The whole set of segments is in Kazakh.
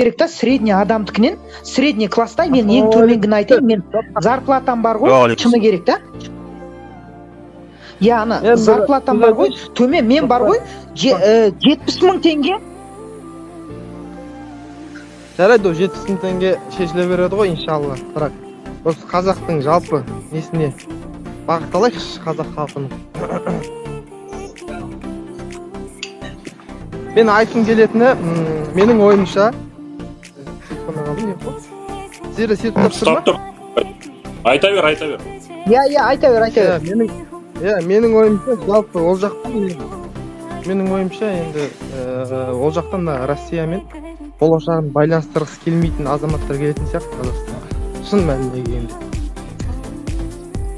керек та средний адамдыкінен, средний класста мен ең төменгіні айтайын, мен зарплатам бар ғой, шыны керек та. Я ана зарплатам бар ғой, төмен мен бар ғой, 70 мың теңге. Жарайды, 70 мың теңге шешіле береді ғой, иншалла. Бірақ осы қазақтың жалпы несіне бағытталайықшы, қазақ халқының. Мен айтқым келетіні, менің ойымша, сіздер сетіп тұр ма? Айта бер. Я, айта бер. Менің ойымша, жалпы ол жақтан, менің ойымша енді ол жақтан да Россиямен болашағын байланыстырғысы келмейтін азаматтар келетін сияқты Қазақстанға. Шын мәнінде келгенде.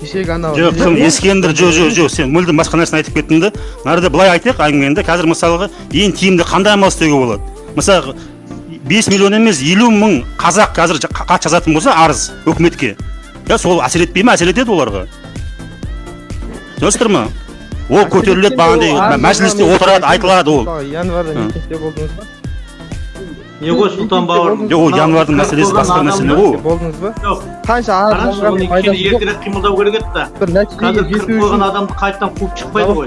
Кешегі анау. Жоқ, Ескендір, жоқ, сен мүлдем басқа нәрсені айтып кеттің де. Нарда былай айтайық әңгімеңді. Қазір мысалға ең тиімді қандай амал істеуге болады? Мысалы 5 миллион емес 50 мың қазақ қазір хат жазатын болса арыз өкіметке. Я сол әсер етпей ме? Әсер етеді оларға. Түсінесіздер ме? Ол көтеріледі бағандай мәжілісте отырады, айтылады ол. Январда митингте болдыңыз ба? Не ғой Сұлтан бауырым? Жоқ, ол январдың мәселесі басқа мәселе ғой. Болдыңыз ба? Жоқ. Қанша арыз ертерек қимылдау керек еді. Қазір кіріп қойған адамды қайтадан қуып шықпайды ғой.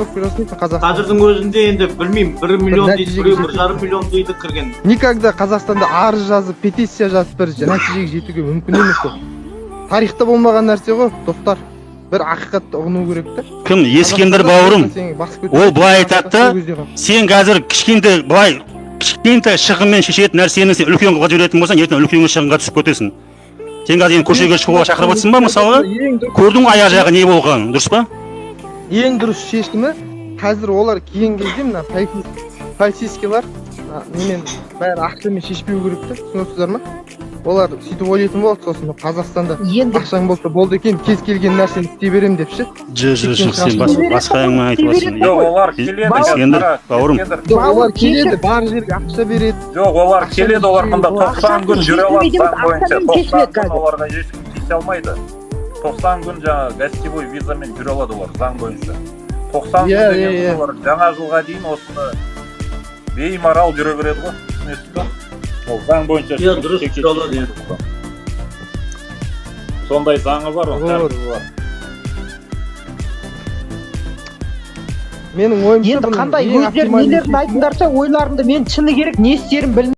Қазірдің өзінде енді білмеймін, 1 миллион дейді, 1,5 миллион дейді кірген. Никогда Қазақстанда арыз жазып, петиция жазып бір нәтижеге жетуге мүмкін емес ол. Тарихта болмаған нәрсе ғой, достар. Бір ақиқатты ұғыну керек та. Кім? Ескендір бауырым. Ол былай айтады да, сен қазір кішкентай шығынмен шешетін нәрсені сен үлкен қылып жіберетін болсаң, ертең үлкен шығынға түсіп кетесің. Сен қазір көшеге шығуға шақырып отырсың ба мысалға? Көрдің аяқ жағы не болғанын, дұрыс па? Ең дұрыс шешімі қазір олар келген кезде мына полицейскийлар немен бәрі ақшамен шешпеу керек та, түсінесіздер ма? Олар сөйтіп ойлайтын болады, сосын Қазақстанда ақшаң болса болды екен, кез келген нәрсені істей берем деп ше. Жоқ, сен басқа әңгіме айтып отырсың. Жоқ, олар келеді. Ескендір, бауырым. Олар келеді, бар жерге ақша береді. Жоқ, олар келеді, олар қында 90 күн жүре алады заң бойынша. 90 күн оларға ешкім тиісе алмайды. 90 күн жаңа гостевой визамен жүре алады олар заң бойынша. 90 күн деген олар жаңа жылға дейін осыны беймарал жүре береді ғой. Түсінесіз ба? Ол заң бойынша дұрыс жолады. Сондай заңы бар, тәртібі бар. Менің ойымша енді қандай өздерің нелерін айтыңдарша ойларымды мен шыны керек не істерін білмеймін.